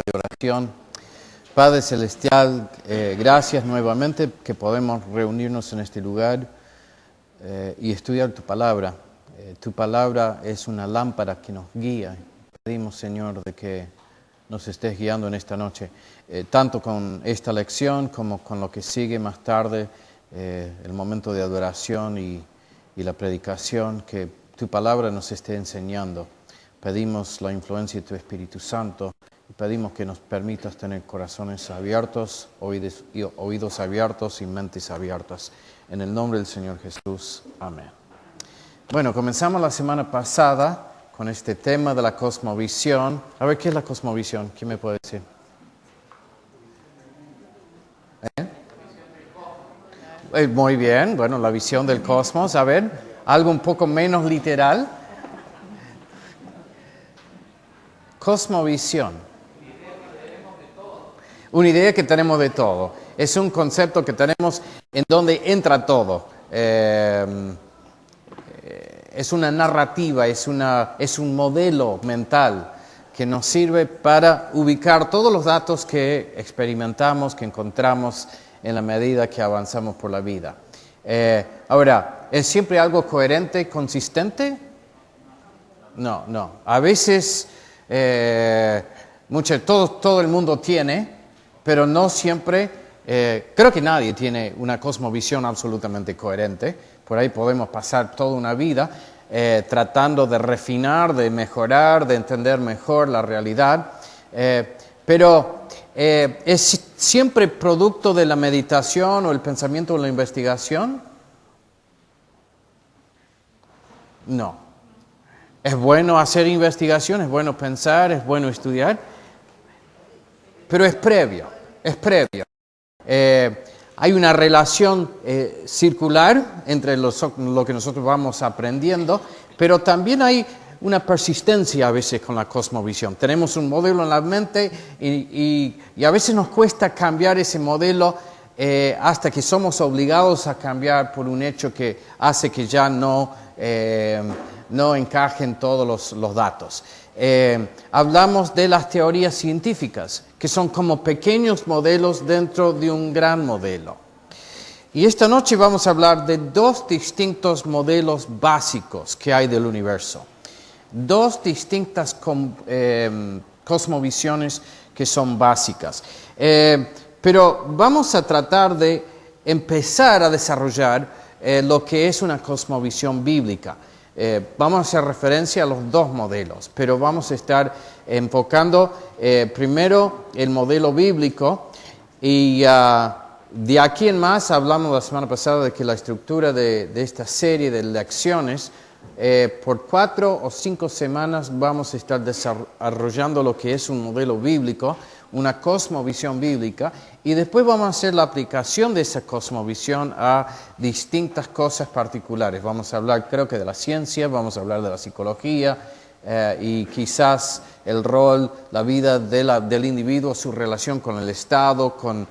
de oración. Padre Celestial, gracias nuevamente que podemos reunirnos en este lugar y estudiar tu palabra. Tu palabra es una lámpara que nos guía. Pedimos, Señor, de que nos estés guiando en esta noche, tanto con esta lección como con lo que sigue más tarde, el momento de adoración y la predicación, que tu palabra nos esté enseñando. Pedimos la influencia de tu Espíritu Santo y pedimos que nos permitas tener corazones abiertos, oídos abiertos y mentes abiertas. En el nombre del Señor Jesús. Amén. Bueno, comenzamos la semana pasada con este tema de la cosmovisión. A ver, ¿qué es la cosmovisión? ¿Quién me puede decir? Muy bien, bueno, la visión del cosmos. A ver, algo un poco menos literal. Cosmovisión. Una idea que tenemos de todo. Es un concepto que tenemos en donde entra todo. Es una narrativa, es un modelo mental que nos sirve para ubicar todos los datos que experimentamos, que encontramos en la medida que avanzamos por la vida. Ahora, ¿es siempre algo coherente, consistente? No. A veces, todo el mundo tiene, pero no siempre. Creo que nadie tiene una cosmovisión absolutamente coherente. Por ahí podemos pasar toda una vida tratando de refinar, de mejorar, de entender mejor la realidad. Pero ¿es siempre producto de la meditación o el pensamiento o la investigación? No. Es bueno hacer investigación, es bueno pensar, es bueno estudiar, pero es previo. Hay una relación circular entre lo que nosotros vamos aprendiendo, pero también hay una persistencia a veces con la cosmovisión. Tenemos un modelo en la mente y a veces nos cuesta cambiar ese modelo hasta que somos obligados a cambiar por un hecho que hace que ya no encajen todos los datos. Hablamos de las teorías científicas, que son como pequeños modelos dentro de un gran modelo. Y esta noche vamos a hablar de dos distintos modelos básicos que hay del universo. Dos distintas cosmovisiones que son básicas. Pero vamos a tratar de empezar a desarrollar lo que es una cosmovisión bíblica. Vamos a hacer referencia a los dos modelos, pero vamos a estar enfocando primero el modelo bíblico y de aquí en más hablamos la semana pasada de que la estructura de esta serie de lecciones, por 4 o 5 semanas vamos a estar desarrollando lo que es un modelo bíblico, una cosmovisión bíblica, y después vamos a hacer la aplicación de esa cosmovisión a distintas cosas particulares. Vamos a hablar, creo que de la ciencia, vamos a hablar de la psicología y quizás el rol, la vida del individuo, su relación con el Estado, con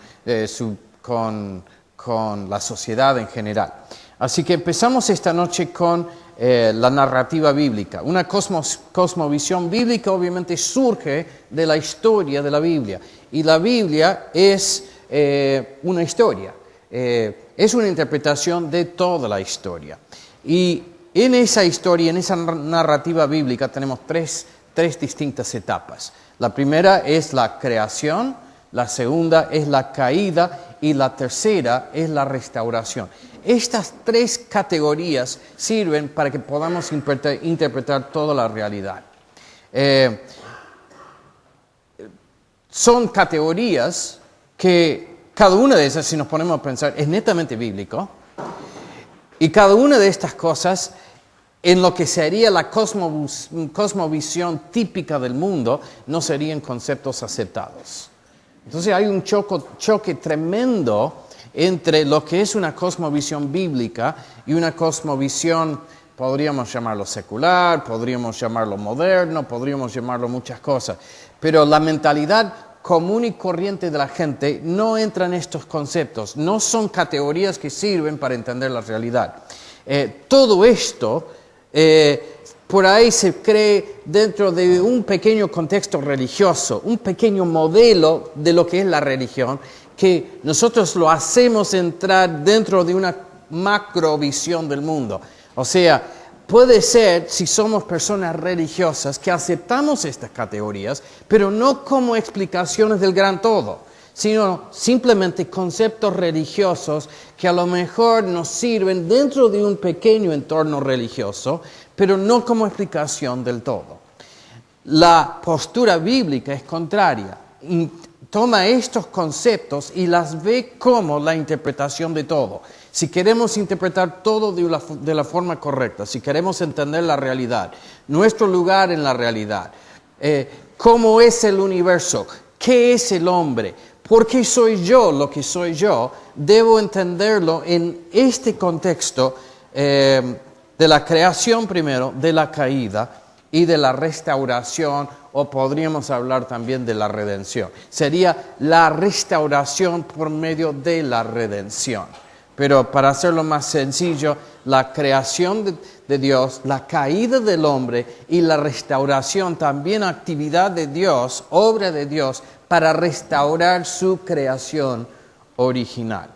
la sociedad en general. Así que empezamos esta noche con la narrativa bíblica. Una cosmovisión bíblica obviamente surge de la historia de la Biblia. Y la Biblia es una historia. Es una interpretación de toda la historia. Y en esa historia, en esa narrativa bíblica, tenemos tres distintas etapas. La primera es la creación, la segunda es la caída y la tercera es la restauración. Estas tres categorías sirven para que podamos interpretar toda la realidad. Son categorías que cada una de esas, si nos ponemos a pensar, es netamente bíblico. Y cada una de estas cosas, en lo que sería la cosmovisión típica del mundo, no serían conceptos aceptados. Entonces hay un choque tremendo entre lo que es una cosmovisión bíblica y una cosmovisión, podríamos llamarlo secular, podríamos llamarlo moderno, podríamos llamarlo muchas cosas. Pero la mentalidad común y corriente de la gente no entra en estos conceptos, no son categorías que sirven para entender la realidad. Todo esto por ahí se cree dentro de un pequeño contexto religioso, un pequeño modelo de lo que es la religión, que nosotros lo hacemos entrar dentro de una macrovisión del mundo. O sea, puede ser, si somos personas religiosas, que aceptamos estas categorías, pero no como explicaciones del gran todo, sino simplemente conceptos religiosos que a lo mejor nos sirven dentro de un pequeño entorno religioso, pero no como explicación del todo. La postura bíblica es contraria. Toma estos conceptos y las ve como la interpretación de todo. Si queremos interpretar todo de la forma correcta, si queremos entender la realidad, nuestro lugar en la realidad, cómo es el universo, qué es el hombre, por qué soy yo lo que soy yo, debo entenderlo en este contexto de la creación primero, de la caída y de la restauración, o podríamos hablar también de la redención. Sería la restauración por medio de la redención. Pero para hacerlo más sencillo, la creación de Dios, la caída del hombre y la restauración, también actividad de Dios, obra de Dios, para restaurar su creación original.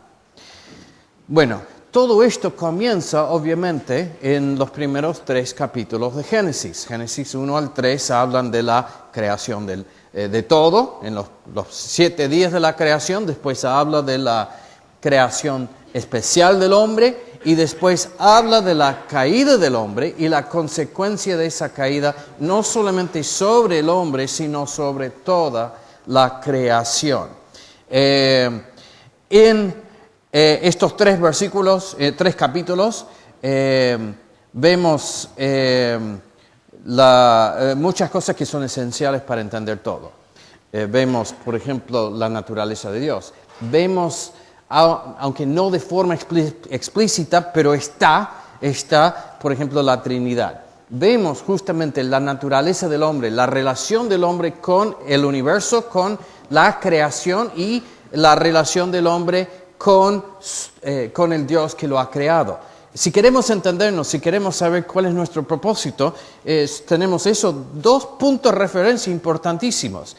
Bueno, todo esto comienza obviamente en los primeros 3 capítulos de Génesis. Génesis 1 al 3 hablan de la creación de todo, en los 7 días de la creación. Después habla de la creación especial del hombre y después habla de la caída del hombre y la consecuencia de esa caída, no solamente sobre el hombre, sino sobre toda la creación. Estos 3 versículos, 3 capítulos, vemos muchas cosas que son esenciales para entender todo. Vemos, por ejemplo, la naturaleza de Dios. Vemos, aunque no de forma explícita, pero está, por ejemplo, la Trinidad. Vemos justamente la naturaleza del hombre, la relación del hombre con el universo, con la creación y la relación del hombre con el Dios que lo ha creado. Si queremos entendernos, si queremos saber cuál es nuestro propósito, tenemos esos 2 puntos de referencia importantísimos.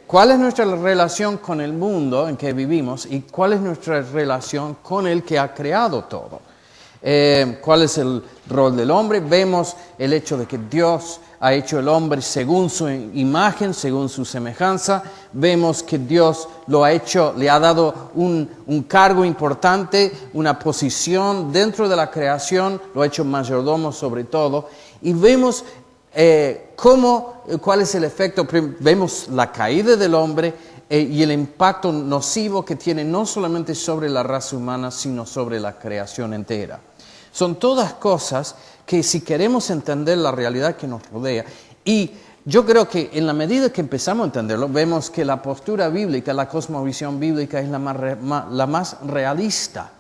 ¿Cuál es nuestra relación con el mundo en que vivimos y cuál es nuestra relación con el que ha creado todo? ¿Cuál es el rol del hombre? Vemos el hecho de que Dios ha hecho el hombre según su imagen, según su semejanza. Vemos que Dios lo ha hecho, le ha dado un cargo importante, una posición dentro de la creación, lo ha hecho mayordomo sobre todo. Y vemos cuál es el efecto. Vemos la caída del hombre y el impacto nocivo que tiene no solamente sobre la raza humana, sino sobre la creación entera. Son todas cosas que si queremos entender la realidad que nos rodea, y yo creo que en la medida que empezamos a entenderlo, vemos que la postura bíblica, la cosmovisión bíblica es la más realista.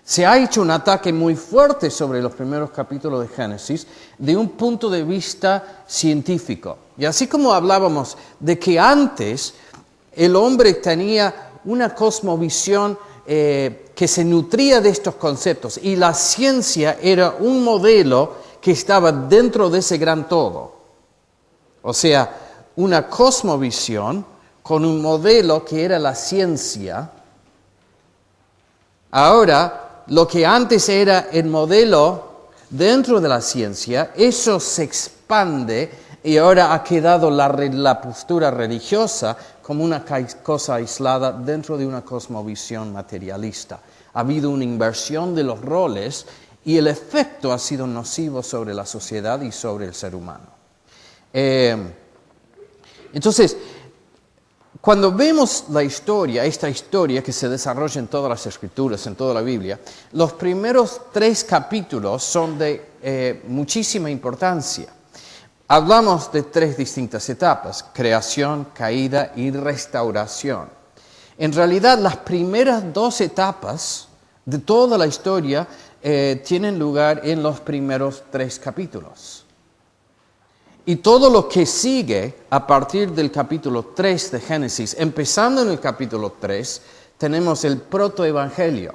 Se ha hecho un ataque muy fuerte sobre los primeros capítulos de Génesis de un punto de vista científico. Y así como hablábamos de que antes el hombre tenía una cosmovisión que se nutría de estos conceptos y la ciencia era un modelo que estaba dentro de ese gran todo. O sea, una cosmovisión con un modelo que era la ciencia. Ahora, lo que antes era el modelo dentro de la ciencia, eso se expande y ahora ha quedado la postura religiosa como una cosa aislada dentro de una cosmovisión materialista. Ha habido una inversión de los roles y el efecto ha sido nocivo sobre la sociedad y sobre el ser humano. Entonces, cuando vemos esta historia que se desarrolla en todas las Escrituras, en toda la Biblia, los primeros 3 capítulos son de muchísima importancia. Hablamos de 3 distintas etapas: creación, caída y restauración. En realidad, las primeras 2 etapas de toda la historia tienen lugar en los primeros 3 capítulos. Y todo lo que sigue a partir del capítulo 3 de Génesis, empezando en el capítulo 3, tenemos el protoevangelio,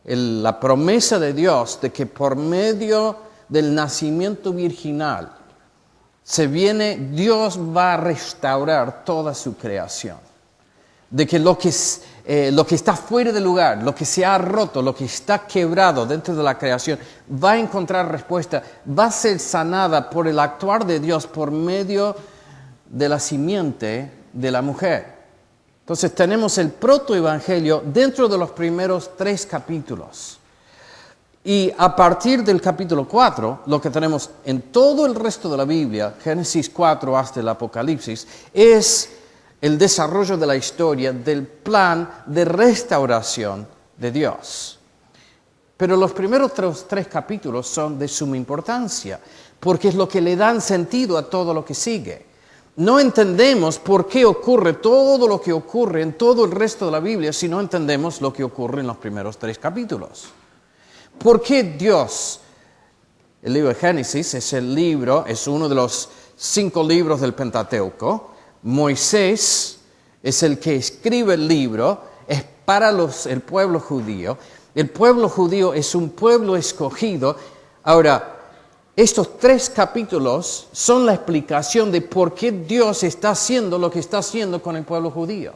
la promesa de Dios de que por medio del nacimiento virginal, Dios va a restaurar toda su creación. De que lo que está fuera de lugar, lo que se ha roto, lo que está quebrado dentro de la creación, va a encontrar respuesta, va a ser sanada por el actuar de Dios por medio de la simiente de la mujer. Entonces tenemos el protoevangelio dentro de los primeros 3 capítulos. Y a partir del capítulo 4, lo que tenemos en todo el resto de la Biblia, Génesis 4 hasta el Apocalipsis, es el desarrollo de la historia del plan de restauración de Dios. Pero los primeros 3 capítulos son de suma importancia, porque es lo que le dan sentido a todo lo que sigue. No entendemos por qué ocurre todo lo que ocurre en todo el resto de la Biblia si no entendemos lo que ocurre en los primeros 3 capítulos. ¿Por qué Dios? El libro de Génesis es uno de los 5 libros del Pentateuco. Moisés es el que escribe el libro, es para el pueblo judío. El pueblo judío es un pueblo escogido. Ahora, estos 3 capítulos son la explicación de por qué Dios está haciendo lo que está haciendo con el pueblo judío.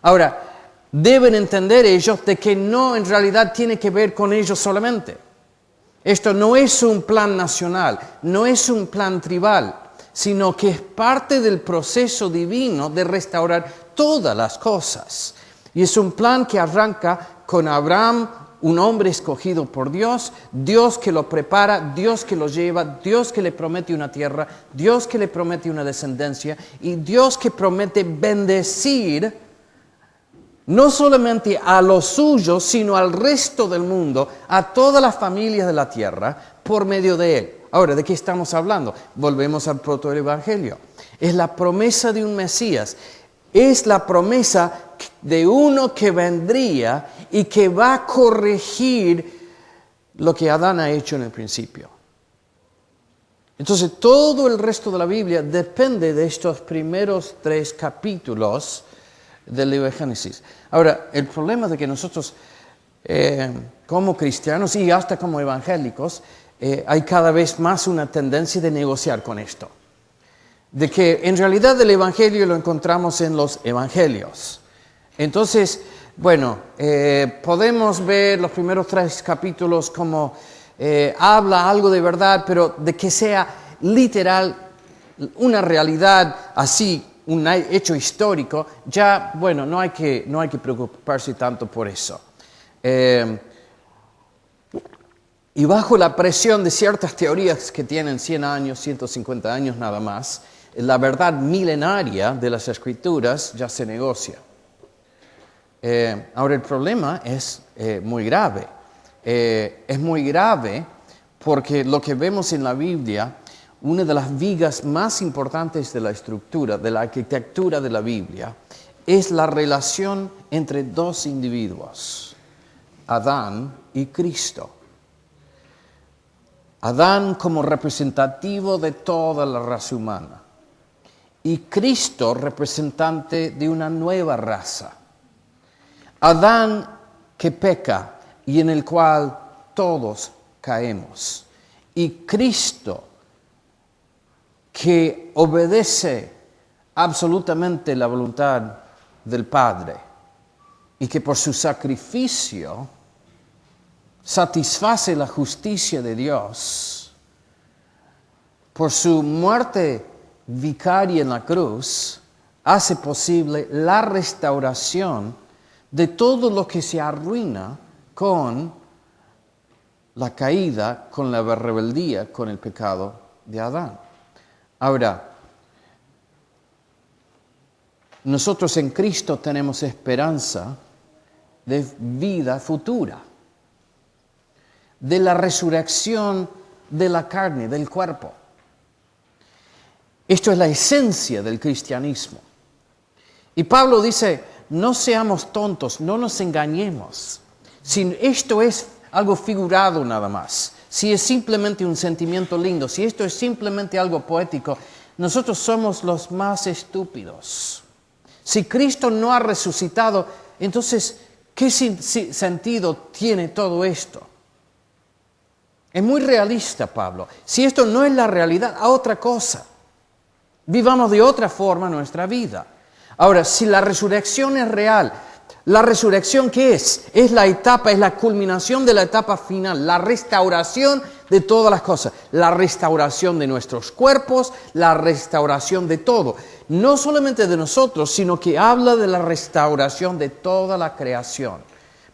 Ahora, deben entender ellos de que no en realidad tiene que ver con ellos solamente. Esto no es un plan nacional, no es un plan tribal, sino que es parte del proceso divino de restaurar todas las cosas. Y es un plan que arranca con Abraham, un hombre escogido por Dios, Dios que lo prepara, Dios que lo lleva, Dios que le promete una tierra, Dios que le promete una descendencia y Dios que promete bendecir no solamente a los suyos, sino al resto del mundo, a todas las familias de la tierra, por medio de él. Ahora, ¿de qué estamos hablando? Volvemos al protoevangelio. Es la promesa de un Mesías. Es la promesa de uno que vendría y que va a corregir lo que Adán ha hecho en el principio. Entonces, todo el resto de la Biblia depende de estos primeros 3 capítulos del libro de Génesis. Ahora, el problema de que nosotros, como cristianos y hasta como evangélicos, hay cada vez más una tendencia de negociar con esto. De que en realidad el evangelio lo encontramos en los evangelios. Entonces, bueno, podemos ver los primeros 3 capítulos como habla algo de verdad, pero de que sea literal, una realidad así, un hecho histórico, ya, bueno, no hay que preocuparse tanto por eso. Y bajo la presión de ciertas teorías que tienen 100 años, 150 años nada más, la verdad milenaria de las Escrituras ya se negocia. Ahora el problema es muy grave. Es muy grave porque lo que vemos en la Biblia, una de las vigas más importantes de la estructura, de la arquitectura de la Biblia, es la relación entre 2 individuos, Adán y Cristo. Adán como representativo de toda la raza humana y Cristo representante de una nueva raza. Adán que peca y en el cual todos caemos. Y Cristo que obedece absolutamente la voluntad del Padre y que por su sacrificio satisface la justicia de Dios, por su muerte vicaria en la cruz, hace posible la restauración de todo lo que se arruina con la caída, con la rebeldía, con el pecado de Adán. Ahora, nosotros en Cristo tenemos esperanza de vida futura, de la resurrección de la carne, del cuerpo. Esto es la esencia del cristianismo. Y Pablo dice, no seamos tontos, no nos engañemos. Si esto es algo figurado nada más, si es simplemente un sentimiento lindo, si esto es simplemente algo poético, nosotros somos los más estúpidos. Si Cristo no ha resucitado, entonces, ¿qué sentido tiene todo esto? Es muy realista, Pablo. Si esto no es la realidad, a otra cosa. Vivamos de otra forma nuestra vida. Ahora, si la resurrección es real, ¿la resurrección qué es? Es la etapa, es la culminación de la etapa final, la restauración de todas las cosas, la restauración de nuestros cuerpos, la restauración de todo. No solamente de nosotros, sino que habla de la restauración de toda la creación.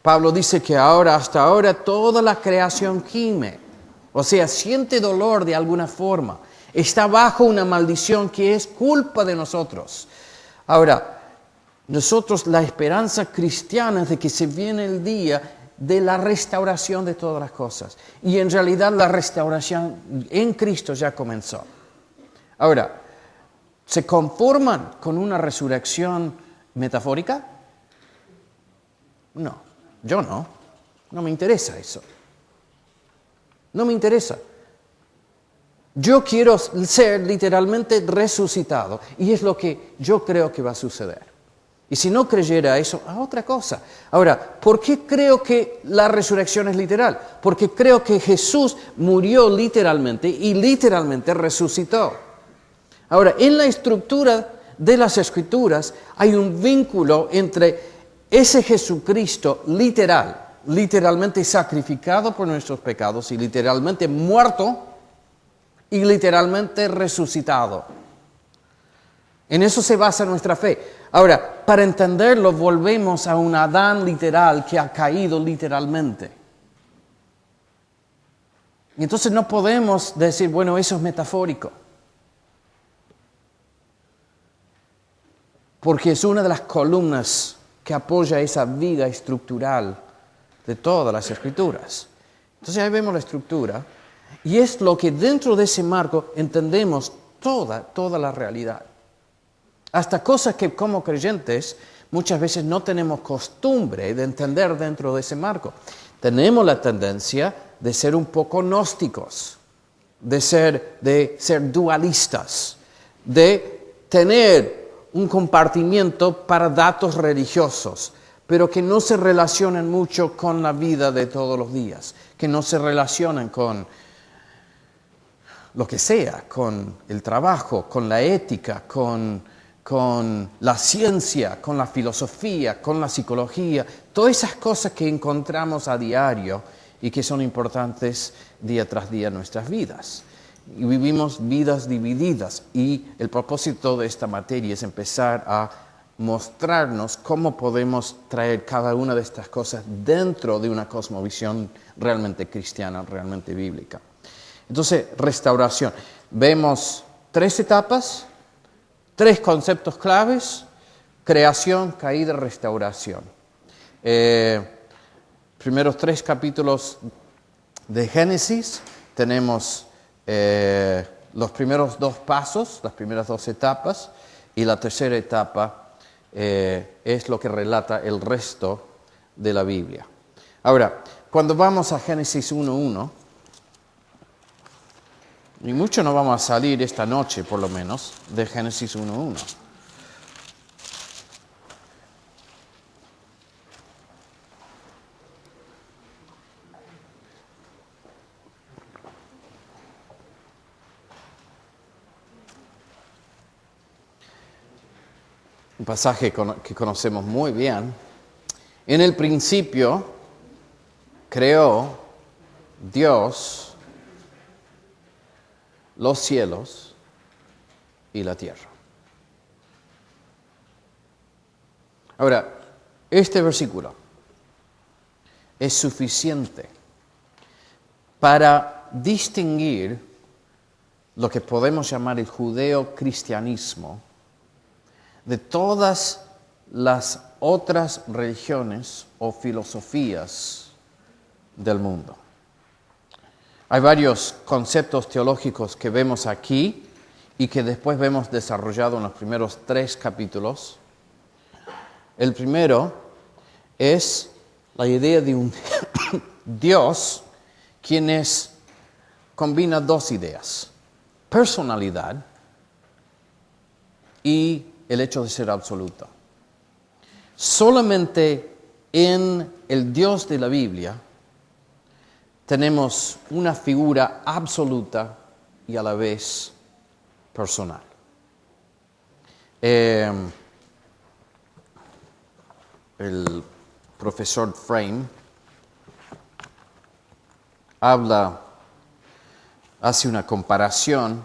Pablo dice que hasta ahora, toda la creación gime, o sea, siente dolor de alguna forma. Está bajo una maldición que es culpa de nosotros. Ahora, nosotros la esperanza cristiana es de que se viene el día de la restauración de todas las cosas. Y en realidad la restauración en Cristo ya comenzó. Ahora, ¿se conforman con una resurrección metafórica? No, yo no. No me interesa eso. No me interesa. Yo quiero ser literalmente resucitado y es lo que yo creo que va a suceder. Y si no creyera eso, a otra cosa. Ahora, ¿por qué creo que la resurrección es literal? Porque creo que Jesús murió literalmente y literalmente resucitó. Ahora, en la estructura de las Escrituras hay un vínculo entre ese Jesucristo literalmente sacrificado por nuestros pecados y literalmente muerto, y literalmente resucitado. En eso se basa nuestra fe. Ahora, para entenderlo, volvemos a un Adán literal que ha caído literalmente. Y entonces no podemos decir, bueno, eso es metafórico. Porque es una de las columnas que apoya esa vida estructural de todas las Escrituras. Entonces ahí vemos la estructura. Y es lo que dentro de ese marco entendemos toda la realidad. Hasta cosas que como creyentes muchas veces no tenemos costumbre de entender dentro de ese marco. Tenemos la tendencia de ser un poco gnósticos, de ser dualistas, de tener un compartimiento para datos religiosos, pero que no se relacionan mucho con la vida de todos los días, que no se relacionan con lo que sea, con el trabajo, con la ética, con la ciencia, con la filosofía, con la psicología, todas esas cosas que encontramos a diario y que son importantes día tras día en nuestras vidas. Y vivimos vidas divididas y el propósito de esta materia es empezar a mostrarnos cómo podemos traer cada una de estas cosas dentro de una cosmovisión realmente cristiana, realmente bíblica. Entonces, restauración. Vemos 3 etapas, 3 conceptos claves: creación, caída, restauración. Primeros 3 capítulos de Génesis, tenemos los primeros 2 pasos, las primeras 2 etapas, y la tercera etapa es lo que relata el resto de la Biblia. Ahora, cuando vamos a Génesis 1:1, y mucho no vamos a salir esta noche, por lo menos, de Génesis 1:1. Un pasaje que conocemos muy bien. En el principio creó Dios los cielos y la tierra. Ahora, este versículo es suficiente para distinguir lo que podemos llamar el judeo-cristianismo de todas las otras religiones o filosofías del mundo. Hay varios conceptos teológicos que vemos aquí y que después vemos desarrollado en los primeros 3 capítulos. El primero es la idea de un Dios quien combina 2 ideas: personalidad y el hecho de ser absoluto. Solamente en el Dios de la Biblia tenemos una figura absoluta y a la vez personal. El profesor Frame hace una comparación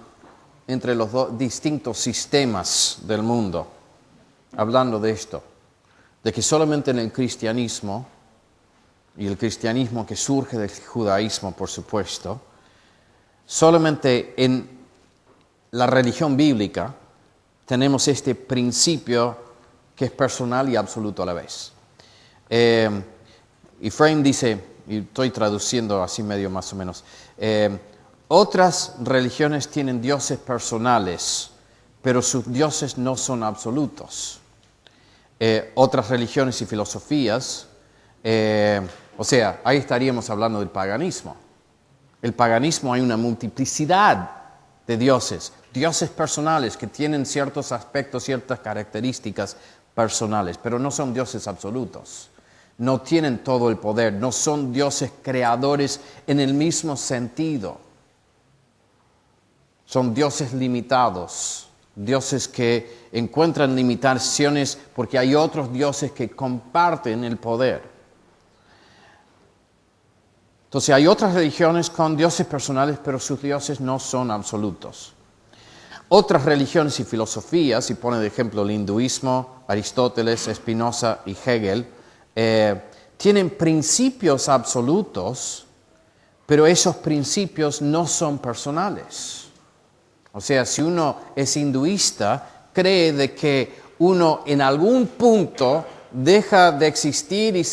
entre los dos distintos sistemas del mundo, hablando de esto, de que solamente en el cristianismo, y el cristianismo que surge del judaísmo, por supuesto, solamente en la religión bíblica tenemos este principio que es personal y absoluto a la vez. Y Frame dice, y estoy traduciendo así medio más o menos, otras religiones tienen dioses personales, pero sus dioses no son absolutos. Otras religiones y filosofías, o sea, ahí estaríamos hablando del paganismo. El paganismo hay una multiplicidad de dioses personales que tienen ciertos aspectos, ciertas características personales, pero no son dioses absolutos. No tienen todo el poder, no son dioses creadores en el mismo sentido. Son dioses limitados, dioses que encuentran limitaciones porque hay otros dioses que comparten el poder. Entonces hay otras religiones con dioses personales, pero sus dioses no son absolutos. Otras religiones y filosofías, y pone de ejemplo el hinduismo, Aristóteles, Spinoza y Hegel, tienen principios absolutos, pero esos principios no son personales. O sea, si uno es hinduista, cree de que uno en algún punto deja de existir y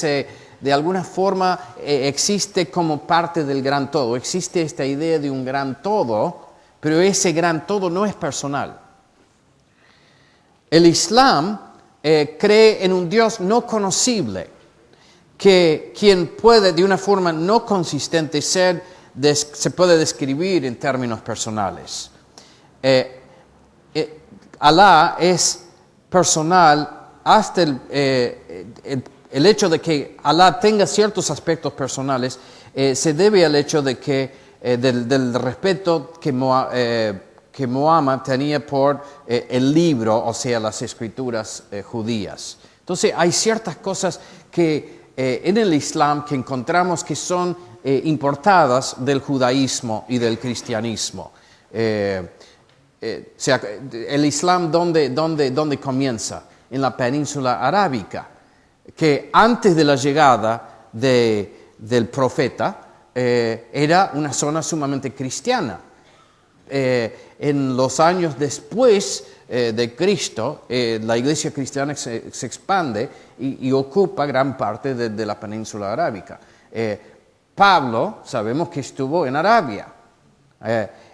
de alguna forma existe como parte del gran todo. Existe esta idea de un gran todo, pero ese gran todo no es personal. El Islam cree en un Dios no conocible, que quien puede de una forma no consistente se puede describir en términos personales. Alá es personal hasta el hecho de que Alá tenga ciertos aspectos personales se debe al hecho de que del respeto que Muhammad tenía por el libro, o sea, las escrituras judías. Entonces hay ciertas cosas que en el Islam que encontramos que son importadas del judaísmo y del cristianismo. El Islam, ¿dónde comienza? En la península arábica, que antes de la llegada del profeta era una zona sumamente cristiana. En los años después de Cristo, la iglesia cristiana se expande y ocupa gran parte de la península arábica. Pablo, sabemos que estuvo en Arabia.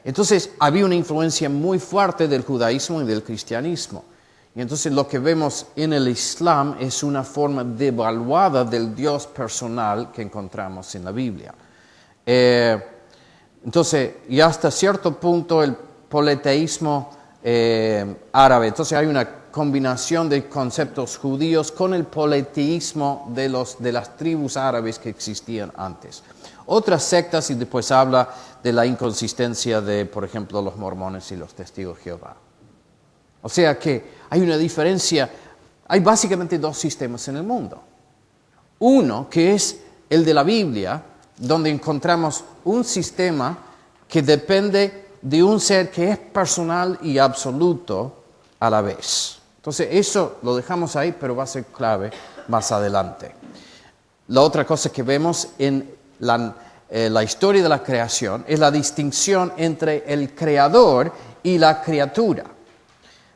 Entonces, había una influencia muy fuerte del judaísmo y del cristianismo. Y entonces lo que vemos en el Islam es una forma devaluada del Dios personal que encontramos en la Biblia. Entonces, y hasta cierto punto el politeísmo árabe. Entonces hay una combinación de conceptos judíos con el politeísmo de las tribus árabes que existían antes. Otras sectas, y después habla de la inconsistencia de, por ejemplo, los mormones y los testigos de Jehová. O sea que hay una diferencia, hay básicamente dos sistemas en el mundo. Uno que es el de la Biblia, donde encontramos un sistema que depende de un ser que es personal y absoluto a la vez. Entonces eso lo dejamos ahí, pero va a ser clave más adelante. La otra cosa que vemos en la historia de la creación es la distinción entre el creador y la criatura.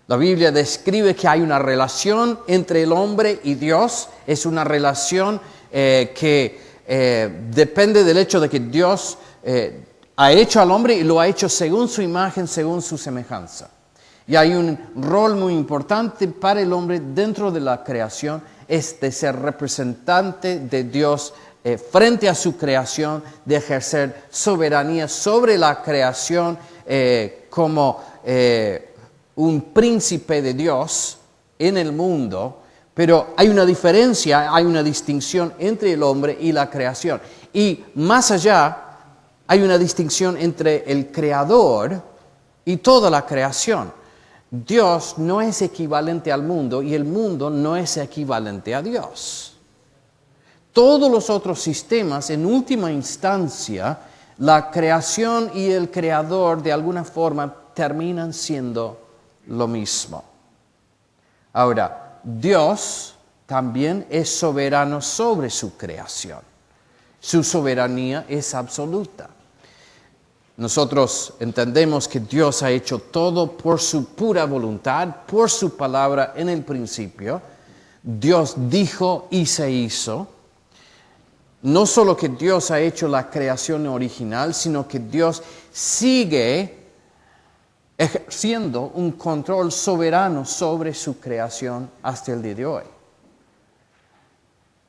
La Biblia describe que hay una relación entre el hombre y Dios. Es una relación que depende del hecho de que Dios ha hecho al hombre y lo ha hecho según su imagen, según su semejanza. Y hay un rol muy importante para el hombre dentro de la creación, es de ser representante de Dios frente a su creación, de ejercer soberanía sobre la creación como un príncipe de Dios en el mundo, pero hay una diferencia, hay una distinción entre el hombre y la creación. Y más allá, Hay una distinción entre el creador y toda la creación. Dios no es equivalente al mundo y el mundo no es equivalente a Dios. Todos los otros sistemas, en última instancia, la creación y el creador de alguna forma terminan siendo lo mismo. Ahora, Dios también es soberano sobre su creación. Su soberanía es absoluta. Nosotros entendemos que Dios ha hecho todo por su pura voluntad, por su palabra en el principio. Dios dijo y se hizo. No solo que Dios ha hecho la creación original, sino que Dios sigue ejerciendo un control soberano sobre su creación hasta el día de hoy.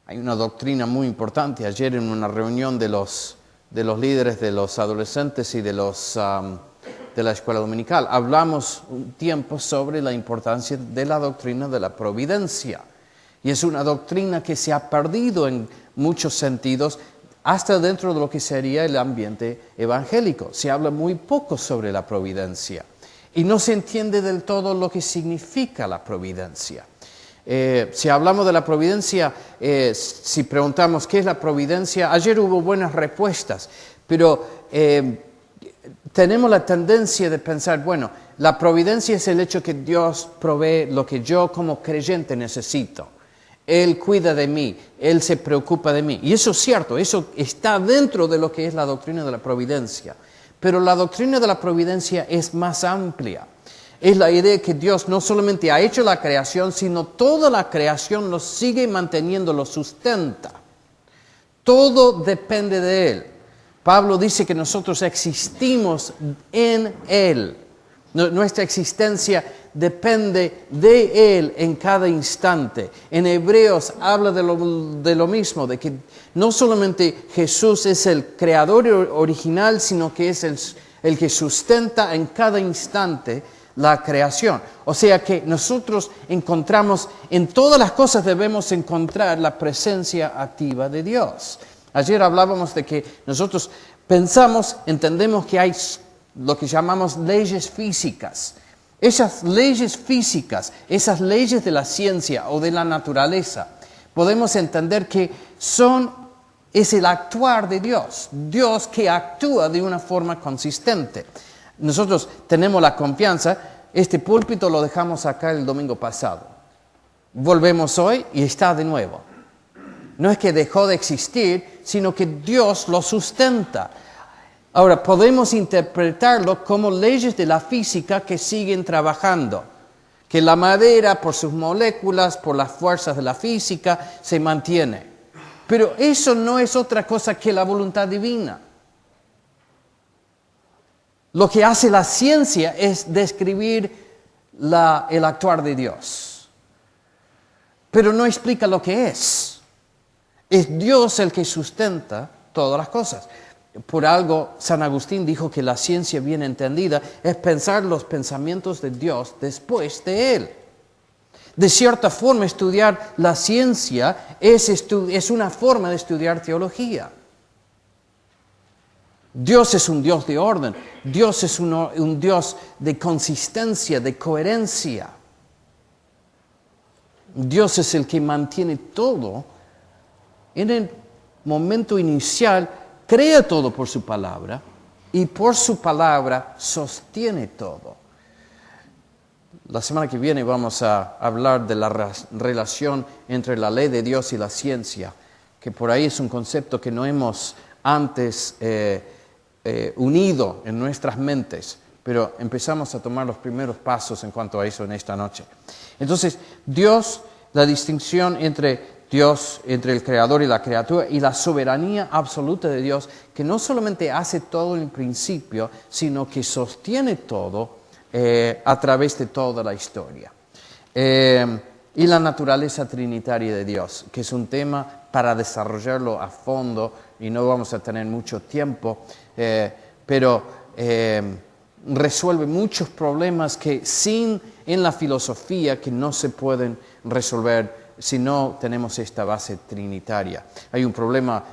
Hay una doctrina muy importante. Ayer en una reunión de los líderes de los adolescentes y de la escuela dominical, hablamos un tiempo sobre la importancia de la doctrina de la providencia. Y es una doctrina que se ha perdido en muchos sentidos, hasta dentro de lo que sería el ambiente evangélico. Se habla muy poco sobre la providencia y no se entiende del todo lo que significa la providencia. Si hablamos de la providencia, si preguntamos qué es la providencia, ayer hubo buenas respuestas, pero tenemos la tendencia de pensar, bueno, la providencia es el hecho que Dios provee lo que yo como creyente necesito. Él cuida de mí, Él se preocupa de mí. Y eso es cierto, eso está dentro de lo que es la doctrina de la providencia. Pero la doctrina de la providencia es más amplia. Es la idea que Dios no solamente ha hecho la creación, sino toda la creación lo sigue manteniendo, lo sustenta. Todo depende de Él. Pablo dice que nosotros existimos en Él. Nuestra existencia depende de Él en cada instante. En Hebreos habla de lo mismo, de que no solamente Jesús es el creador original, sino que es el que sustenta en cada instante la creación. O sea que nosotros encontramos, en todas las cosas debemos encontrar la presencia activa de Dios. Ayer hablábamos de que nosotros entendemos que hay lo que llamamos leyes físicas. Esas leyes físicas, esas leyes de la ciencia o de la naturaleza, podemos entender que es el actuar de Dios. Dios que actúa de una forma consistente. Nosotros tenemos la confianza, este púlpito lo dejamos acá el domingo pasado. Volvemos hoy y está de nuevo. No es que dejó de existir, sino que Dios lo sustenta. Ahora, podemos interpretarlo como leyes de la física que siguen trabajando. Que la madera, por sus moléculas, por las fuerzas de la física, se mantiene. Pero eso no es otra cosa que la voluntad divina. Lo que hace la ciencia es describir el actuar de Dios. Pero no explica lo que es. Es Dios el que sustenta todas las cosas. Por algo, San Agustín dijo que la ciencia bien entendida es pensar los pensamientos de Dios después de Él. De cierta forma, estudiar la ciencia es una forma de estudiar teología. Dios es un Dios de orden. Dios es un Dios de consistencia, de coherencia. Dios es el que mantiene todo. En el momento inicial, crea todo por su palabra y por su palabra sostiene todo. La semana que viene vamos a hablar de la relación entre la ley de Dios y la ciencia, que por ahí es un concepto que no hemos antes unido en nuestras mentes, pero empezamos a tomar los primeros pasos en cuanto a eso en esta noche. Entonces, Dios, la distinción entre Dios, entre el creador y la criatura, y la soberanía absoluta de Dios, que no solamente hace todo en principio, sino que sostiene todo a través de toda la historia. Y la naturaleza trinitaria de Dios, que es un tema para desarrollarlo a fondo, y no vamos a tener mucho tiempo, pero resuelve muchos problemas que en la filosofía que no se pueden resolver si no tenemos esta base trinitaria. Hay un problema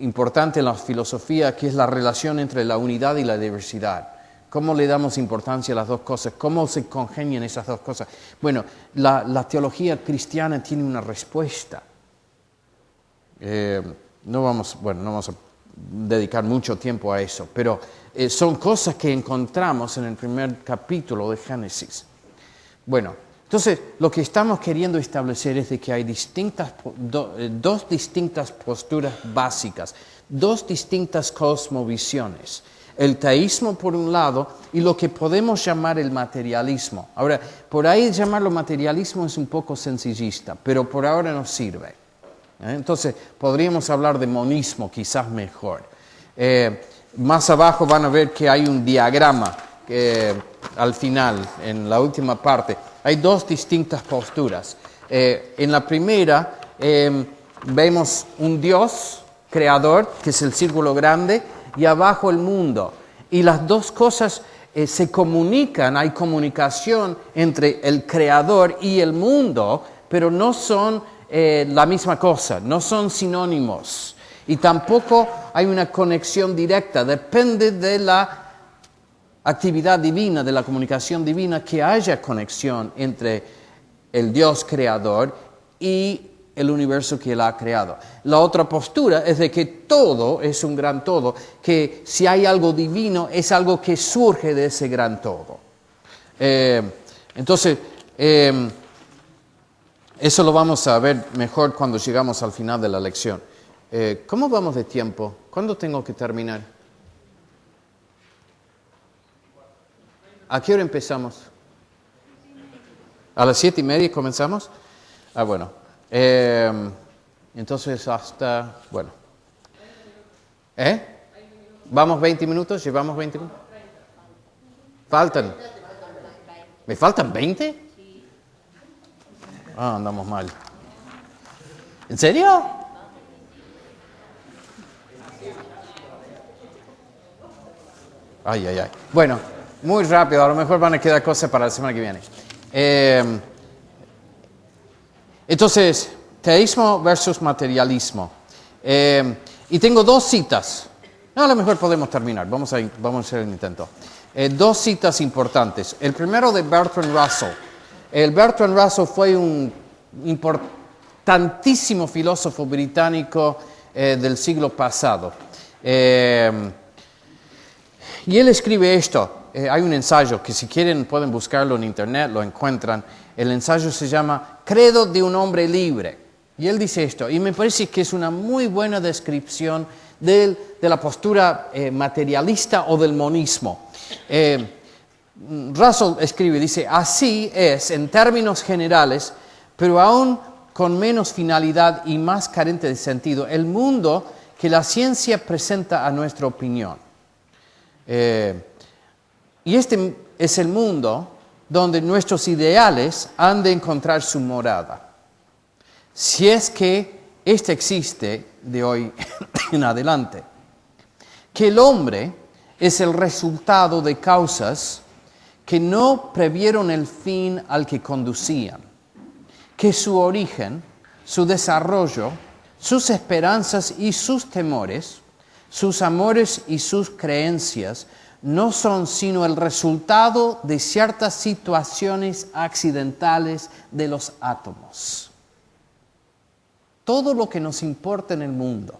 importante en la filosofía, que es la relación entre la unidad y la diversidad. ¿Cómo le damos importancia a las dos cosas? ¿Cómo se congenian esas dos cosas? Bueno, la teología cristiana tiene una respuesta. No vamos a dedicar mucho tiempo a eso, pero son cosas que encontramos en el primer capítulo de Génesis. Bueno, entonces lo que estamos queriendo establecer es de que hay dos distintas posturas básicas, dos distintas cosmovisiones. El teísmo por un lado y lo que podemos llamar el materialismo. Ahora, por ahí llamarlo materialismo es un poco sencillista, pero por ahora nos sirve. Entonces, podríamos hablar de monismo quizás mejor. Más abajo van a ver que hay un diagrama al final, en la última parte. Hay dos distintas posturas. En la primera vemos un Dios creador, que es el círculo grande, y abajo el mundo. Y las dos cosas se comunican, hay comunicación entre el creador y el mundo, pero no son la misma cosa, no son sinónimos. Y tampoco hay una conexión directa, depende de la actividad divina, de la comunicación divina, que haya conexión entre el Dios creador y el universo que Él ha creado. La otra postura es de que todo es un gran todo, que si hay algo divino es algo que surge de ese gran todo. Entonces, eso lo vamos a ver mejor cuando llegamos al final de la lección. ¿Cómo vamos de tiempo? ¿Cuándo tengo que terminar? ¿A qué hora empezamos? ¿A las 7:30 comenzamos? Ah, bueno. Entonces hasta, bueno. ¿Vamos 20 minutos? ¿Llevamos 20 minutos? ¿Faltan? ¿Me faltan 20? Ah, andamos mal. ¿En serio? Ay. Bueno, muy rápido, a lo mejor van a quedar cosas para la semana que viene. Entonces, teísmo versus materialismo. Y tengo dos citas. No, a lo mejor podemos terminar, vamos a hacer el intento. Dos citas importantes. El primero de Bertrand Russell. Bertrand Russell fue un importantísimo filósofo británico del siglo pasado. Y él escribe esto. Hay un ensayo que si quieren pueden buscarlo en internet, lo encuentran. El ensayo se llama Credo de un hombre libre. Y él dice esto, y me parece que es una muy buena descripción de la postura materialista o del monismo. Russell escribe, dice, así es en términos generales, pero aún con menos finalidad y más carente de sentido, el mundo que la ciencia presenta a nuestra opinión. Y este es el mundo donde nuestros ideales han de encontrar su morada. Si es que éste existe de hoy en adelante. Que el hombre es el resultado de causas que no previeron el fin al que conducían. Que su origen, su desarrollo, sus esperanzas y sus temores, sus amores y sus creencias no son sino el resultado de ciertas situaciones accidentales de los átomos. Todo lo que nos importa en el mundo,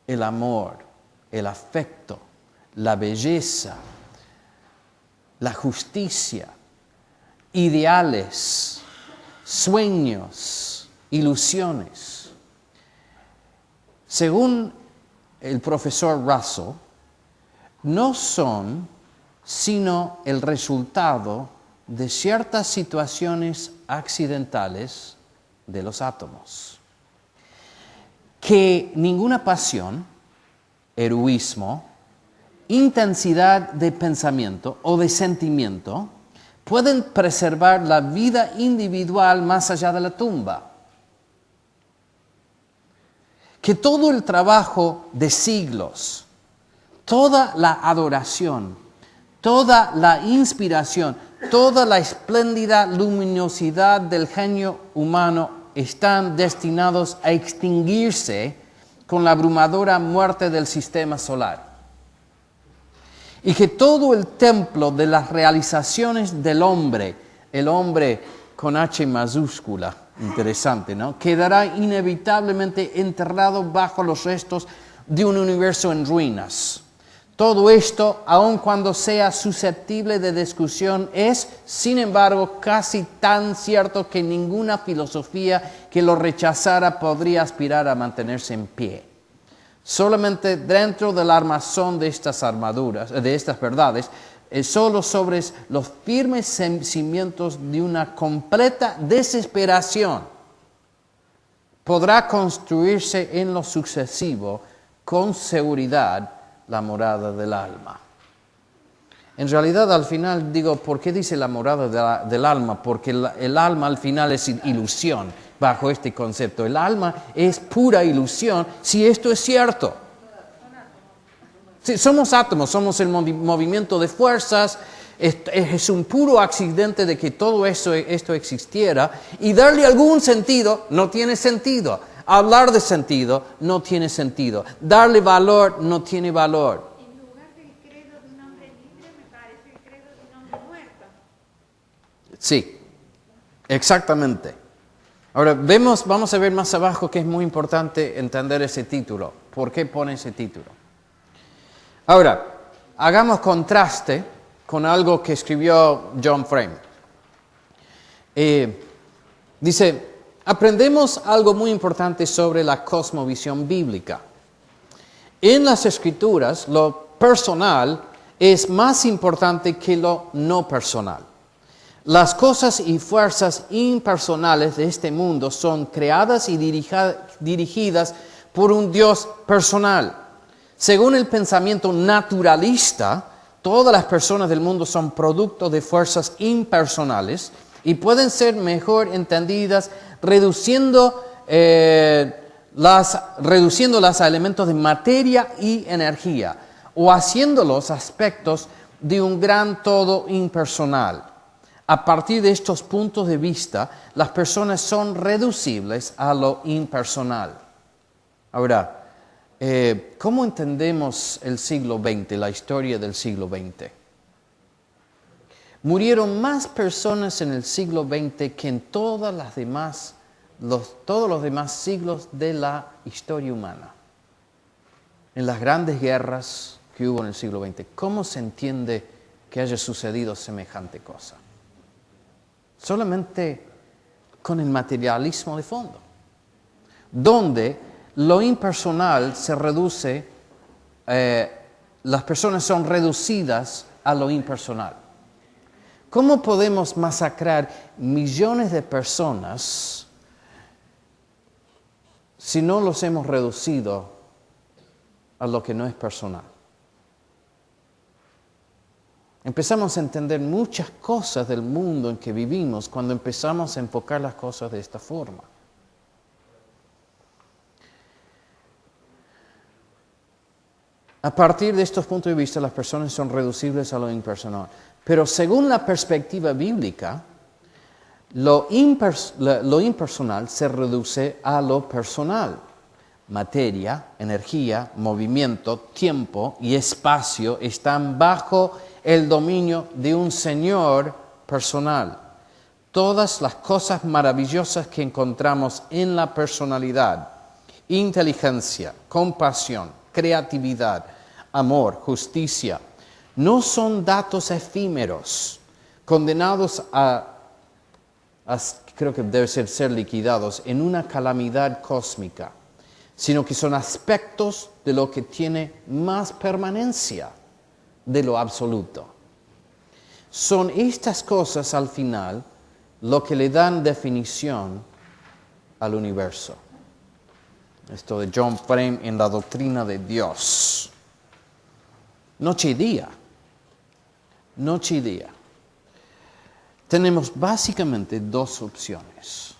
el amor, el afecto, la belleza, la justicia, ideales, sueños, ilusiones. Según el profesor Russell, no son sino el resultado de ciertas situaciones accidentales de los átomos. Que ninguna pasión, heroísmo, intensidad de pensamiento o de sentimiento pueden preservar la vida individual más allá de la tumba. Que todo el trabajo de siglos, toda la adoración, toda la inspiración, toda la espléndida luminosidad del genio humano están destinados a extinguirse con la abrumadora muerte del sistema solar. Y que todo el templo de las realizaciones del hombre, el hombre con H mayúscula, interesante, ¿no?, quedará inevitablemente enterrado bajo los restos de un universo en ruinas. Todo esto, aun cuando sea susceptible de discusión, es, sin embargo, casi tan cierto que ninguna filosofía que lo rechazara podría aspirar a mantenerse en pie. Solamente dentro del armazón de estas armaduras, de estas verdades, solo sobre los firmes cimientos de una completa desesperación podrá construirse en lo sucesivo con seguridad la morada del alma. En realidad, al final digo, ¿por qué dice la morada del alma? Porque el alma al final es ilusión bajo este concepto. El alma es pura ilusión si esto es cierto. Sí, somos átomos, somos el movimiento de fuerzas. Es un puro accidente de que todo esto existiera, y darle algún sentido no tiene sentido. Hablar de sentido no tiene sentido. Darle valor no tiene valor. En lugar del credo de un hombre libre, me parece el credo de un hombre muerto. Sí, exactamente. Ahora, vamos a ver más abajo que es muy importante entender ese título. ¿Por qué pone ese título? Ahora, hagamos contraste con algo que escribió John Frame. Dice, aprendemos algo muy importante sobre la cosmovisión bíblica. En las Escrituras, lo personal es más importante que lo no personal. Las cosas y fuerzas impersonales de este mundo son creadas y dirigidas por un Dios personal. Según el pensamiento naturalista, todas las personas del mundo son producto de fuerzas impersonales y pueden ser mejor entendidas reduciéndolas a elementos de materia y energía, o haciéndolos aspectos de un gran todo impersonal. A partir de estos puntos de vista, las personas son reducibles a lo impersonal. Ahora, ¿cómo entendemos el siglo XX, la historia del siglo XX? Murieron más personas en el siglo XX que en todos los demás siglos de la historia humana. En las grandes guerras que hubo en el siglo XX, ¿cómo se entiende que haya sucedido semejante cosa? Solamente con el materialismo de fondo, donde lo impersonal se reduce, las personas son reducidas a lo impersonal. ¿Cómo podemos masacrar millones de personas si no los hemos reducido a lo que no es personal? Empezamos a entender muchas cosas del mundo en que vivimos cuando empezamos a enfocar las cosas de esta forma. A partir de estos puntos de vista, las personas son reducibles a lo impersonal. Pero según la perspectiva bíblica, lo impersonal se reduce a lo personal. Materia, energía, movimiento, tiempo y espacio están bajo el dominio de un Señor personal. Todas las cosas maravillosas que encontramos en la personalidad, inteligencia, compasión, creatividad, amor, justicia, no son datos efímeros, condenados creo que deben ser liquidados en una calamidad cósmica, sino que son aspectos de lo que tiene más permanencia de lo absoluto. Son estas cosas al final lo que le dan definición al universo. Esto de John Frame en la doctrina de Dios. Noche y día. Noche y día. Tenemos básicamente dos opciones.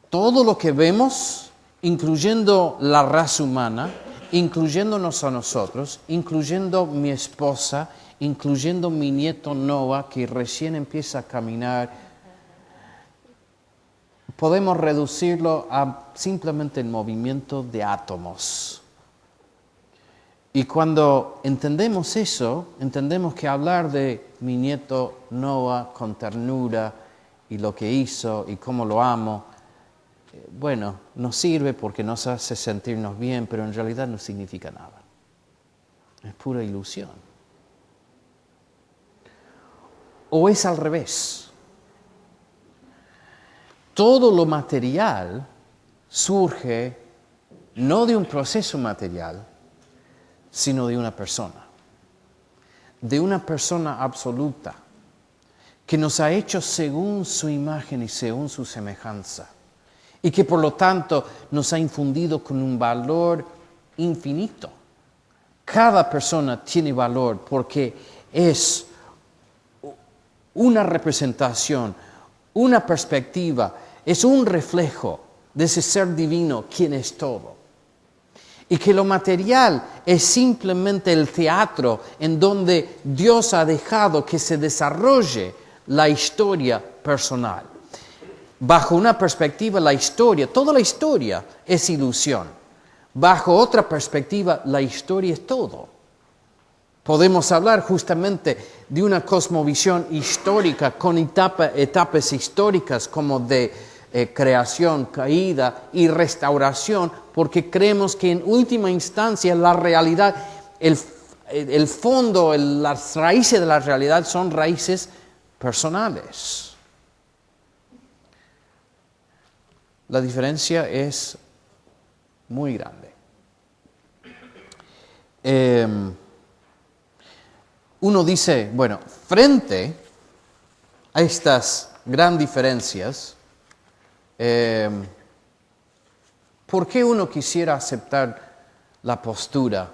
Todo lo que vemos, incluyendo la raza humana, incluyéndonos a nosotros, incluyendo mi esposa, incluyendo mi nieto Noah, que recién empieza a caminar, podemos reducirlo a simplemente el movimiento de átomos. Y cuando entendemos eso, entendemos que hablar de mi nieto Noah con ternura y lo que hizo y cómo lo amo, bueno, nos sirve porque nos hace sentirnos bien, pero en realidad no significa nada. Es pura ilusión. O es al revés. Todo lo material surge no de un proceso material, sino de una persona. De una persona absoluta, que nos ha hecho según su imagen y según su semejanza. Y que por lo tanto nos ha infundido con un valor infinito. Cada persona tiene valor porque es una representación, una perspectiva, es un reflejo de ese ser divino, quien es todo. Y que lo material es simplemente el teatro en donde Dios ha dejado que se desarrolle la historia personal. Bajo una perspectiva, la historia, toda la historia es ilusión. Bajo otra perspectiva, la historia es todo. Podemos hablar justamente de una cosmovisión histórica con etapas históricas como de creación, caída y restauración, porque creemos que en última instancia la realidad, el fondo, las raíces de la realidad son raíces personales. La diferencia es muy grande. Uno dice, bueno, frente a estas grandes diferencias, ¿por qué uno quisiera aceptar la postura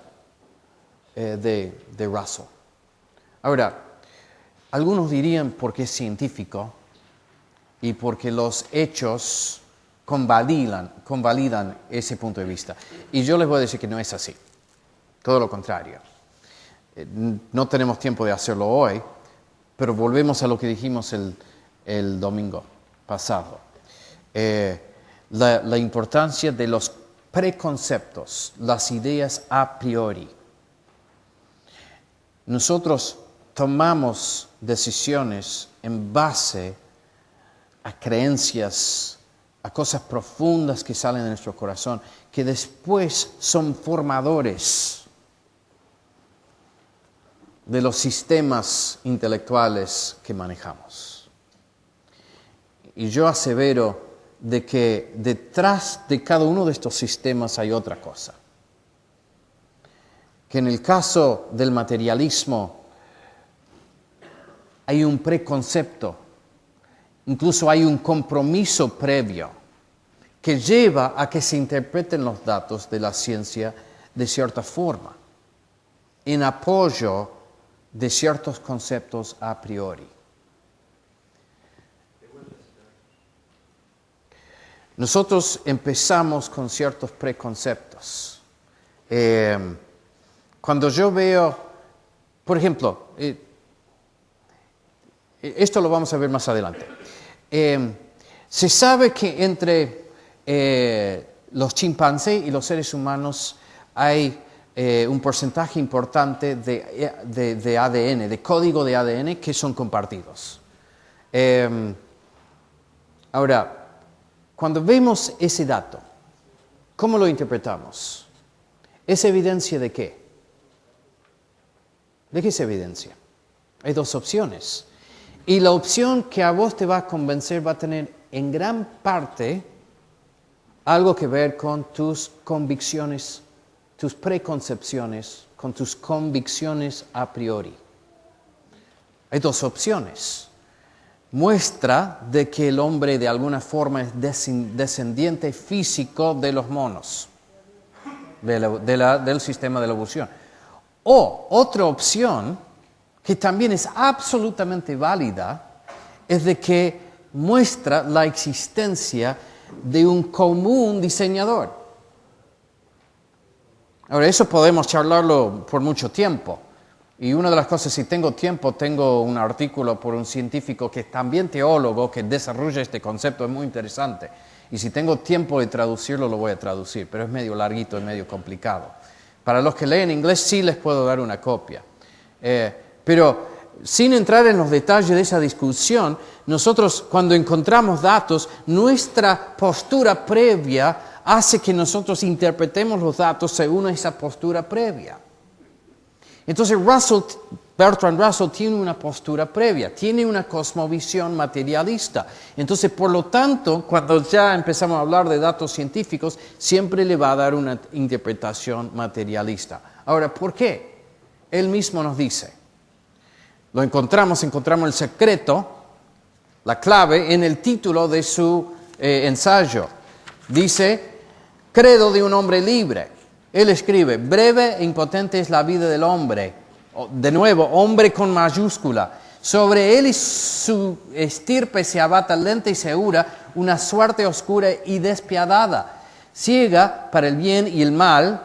de Russell? Ahora, algunos dirían porque es científico y porque los hechos convalidan ese punto de vista. Y yo les voy a decir que no es así. Todo lo contrario. No tenemos tiempo de hacerlo hoy, pero volvemos a lo que dijimos el domingo pasado. La importancia de los preconceptos, las ideas a priori. Nosotros tomamos decisiones en base a creencias, a cosas profundas que salen de nuestro corazón, que después son formadores de los sistemas intelectuales que manejamos. Y yo asevero de que detrás de cada uno de estos sistemas hay otra cosa. Que en el caso del materialismo hay un preconcepto, incluso hay un compromiso previo que lleva a que se interpreten los datos de la ciencia de cierta forma, en apoyo de ciertos conceptos a priori. Nosotros empezamos con ciertos preconceptos. Cuando yo veo, por ejemplo, esto lo vamos a ver más adelante. Se sabe que entre los chimpancés y los seres humanos hay un porcentaje importante de ADN, de código de ADN que son compartidos. Ahora, cuando vemos ese dato, ¿cómo lo interpretamos? ¿Es evidencia de qué? ¿De qué es evidencia? Hay dos opciones. Y la opción que a vos te va a convencer va a tener en gran parte algo que ver con tus convicciones, tus preconcepciones, con tus convicciones a priori. Hay dos opciones. Muestra de que el hombre de alguna forma es descendiente físico de los monos, del sistema de la evolución. O otra opción, que también es absolutamente válida, es de que muestra la existencia de un común diseñador. Ahora, eso podemos charlarlo por mucho tiempo. Y una de las cosas, si tengo tiempo, tengo un artículo por un científico que es también teólogo, que desarrolla este concepto, es muy interesante. Y si tengo tiempo de traducirlo, lo voy a traducir, pero es medio larguito, es medio complicado. Para los que leen inglés, sí les puedo dar una copia. Pero sin entrar en los detalles de esa discusión, nosotros cuando encontramos datos, nuestra postura previa hace que nosotros interpretemos los datos según esa postura previa. Entonces Bertrand Russell tiene una postura previa, tiene una cosmovisión materialista. Entonces, por lo tanto, cuando ya empezamos a hablar de datos científicos, siempre le va a dar una interpretación materialista. Ahora, ¿por qué? Él mismo nos dice. Encontramos el secreto, la clave, en el título de su ensayo. Dice, Credo de un hombre libre. Él escribe, breve e impotente es la vida del hombre. De nuevo, hombre con mayúscula. Sobre él y su estirpe se abata lenta y segura una suerte oscura y despiadada. Ciega para el bien y el mal,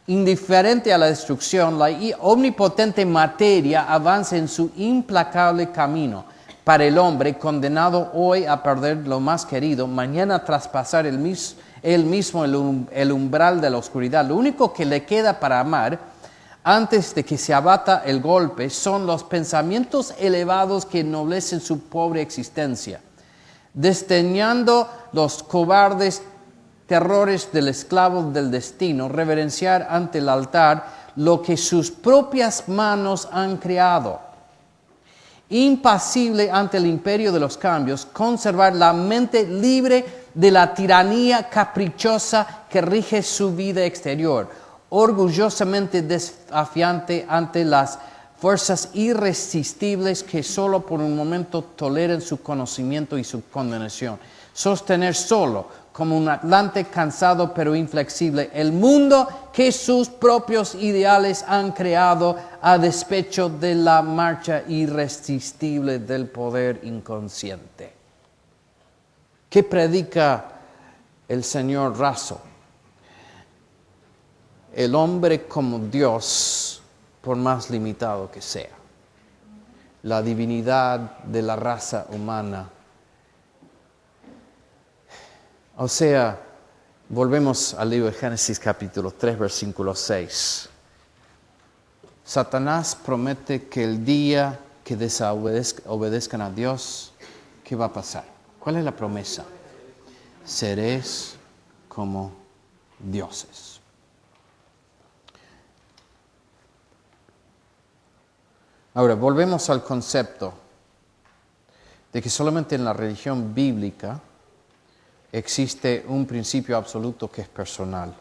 indiferente a la destrucción, la omnipotente materia avanza en su implacable camino. Para el hombre, condenado hoy a perder lo más querido, mañana a traspasar él mismo el umbral de la oscuridad. Lo único que le queda para amar, antes de que se abata el golpe, son los pensamientos elevados que ennoblecen su pobre existencia. Desdeñando los cobardes terrores del esclavo del destino, reverenciar ante el altar lo que sus propias manos han creado. Impasible ante el imperio de los cambios, conservar la mente libre de la tiranía caprichosa que rige su vida exterior, orgullosamente desafiante ante las fuerzas irresistibles que solo por un momento toleran su conocimiento y su condenación. Sostener solo, como un atlante cansado pero inflexible, el mundo que sus propios ideales han creado a despecho de la marcha irresistible del poder inconsciente. ¿Qué predica el señor Russell? El hombre como Dios, por más limitado que sea. La divinidad de la raza humana. O sea, volvemos al libro de Génesis capítulo 3, versículo 6. Satanás promete que el día que desobedezcan a Dios, ¿qué va a pasar? ¿Cuál es la promesa? Seréis como dioses. Ahora, volvemos al concepto de que solamente en la religión bíblica existe un principio absoluto que es personal.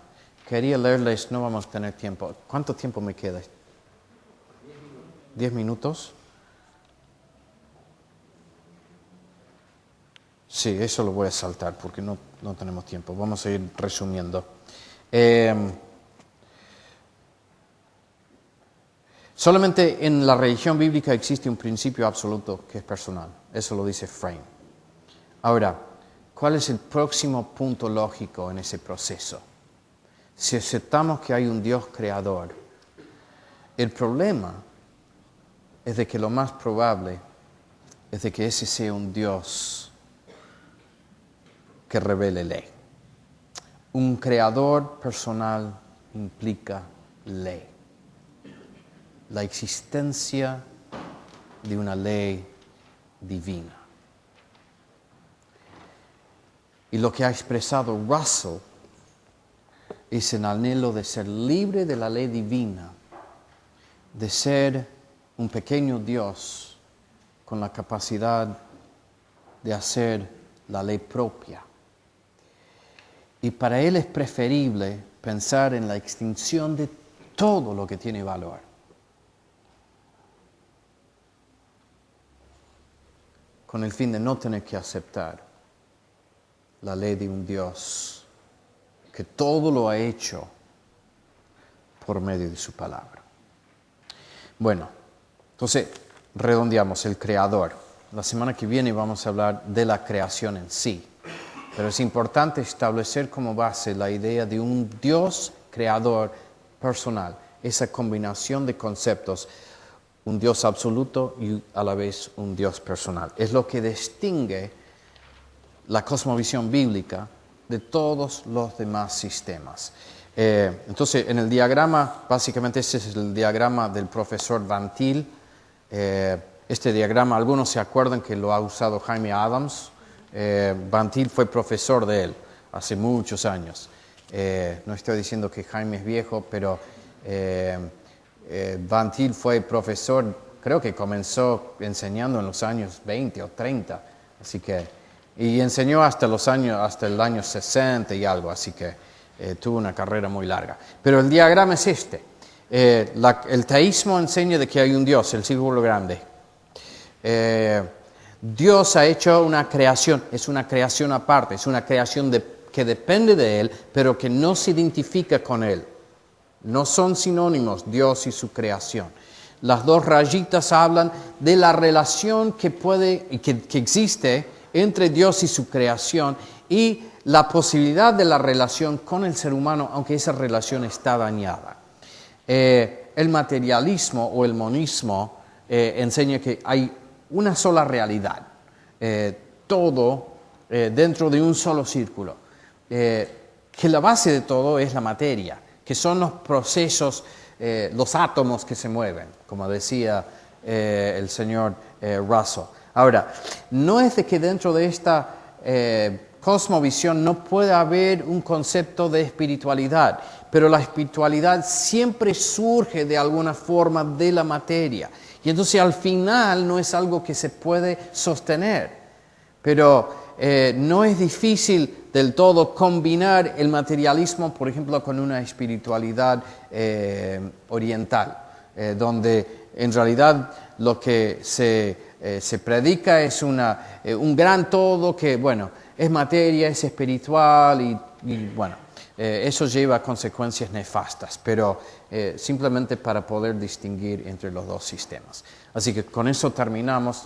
Quería leerles, no vamos a tener tiempo. ¿Cuánto tiempo me queda? 10 minutos. Sí, eso lo voy a saltar porque no tenemos tiempo. Vamos a ir resumiendo. Solamente en la religión bíblica existe un principio absoluto que es personal. Eso lo dice Frame. Ahora, ¿cuál es el próximo punto lógico en ese proceso? Si aceptamos que hay un Dios creador, el problema es de que lo más probable es de que ese sea un Dios que revele ley. Un creador personal implica ley. La existencia de una ley divina. Y lo que ha expresado Russell es el anhelo de ser libre de la ley divina, de ser un pequeño Dios con la capacidad de hacer la ley propia. Y para él es preferible pensar en la extinción de todo lo que tiene valor. Con el fin de no tener que aceptar la ley de un Dios que todo lo ha hecho por medio de su palabra. Bueno, entonces redondeamos el creador. La semana que viene vamos a hablar de la creación en sí. Pero es importante establecer como base la idea de un Dios creador personal. Esa combinación de conceptos. un Dios absoluto y a la vez un Dios personal. Es lo que distingue la cosmovisión bíblica de todos los demás sistemas. Entonces, en el diagrama, básicamente ese es el diagrama del profesor Van Til. Este diagrama, algunos se acuerdan que lo ha usado Jaime Adams. Van Til fue profesor de él hace muchos años. No estoy diciendo que Jaime es viejo, pero Van Til fue profesor, creo que comenzó enseñando en los años 20 o 30, y enseñó hasta el año 60 y algo, así que tuvo una carrera muy larga. Pero el diagrama es este. El teísmo enseña de que hay un Dios, el círculo grande. Dios ha hecho una creación, es una creación aparte, es una creación que depende de Él, pero que no se identifica con Él. No son sinónimos, Dios y su creación. Las dos rayitas hablan de la relación que existe entre Dios y su creación y la posibilidad de la relación con el ser humano, aunque esa relación está dañada. El materialismo o el monismo enseña que hay una sola realidad, todo dentro de un solo círculo, que la base de todo es la materia, que son los procesos, los átomos que se mueven, como decía el señor Russell. Ahora, no es de que dentro de esta cosmovisión no pueda haber un concepto de espiritualidad, pero la espiritualidad siempre surge de alguna forma de la materia. Y entonces al final no es algo que se puede sostener, pero no es difícil del todo combinar el materialismo, por ejemplo, con una espiritualidad oriental, donde en realidad lo que se predica es un gran todo que, bueno, es materia, es espiritual y bueno, eso lleva a consecuencias nefastas, pero simplemente para poder distinguir entre los dos sistemas. Así que con eso terminamos.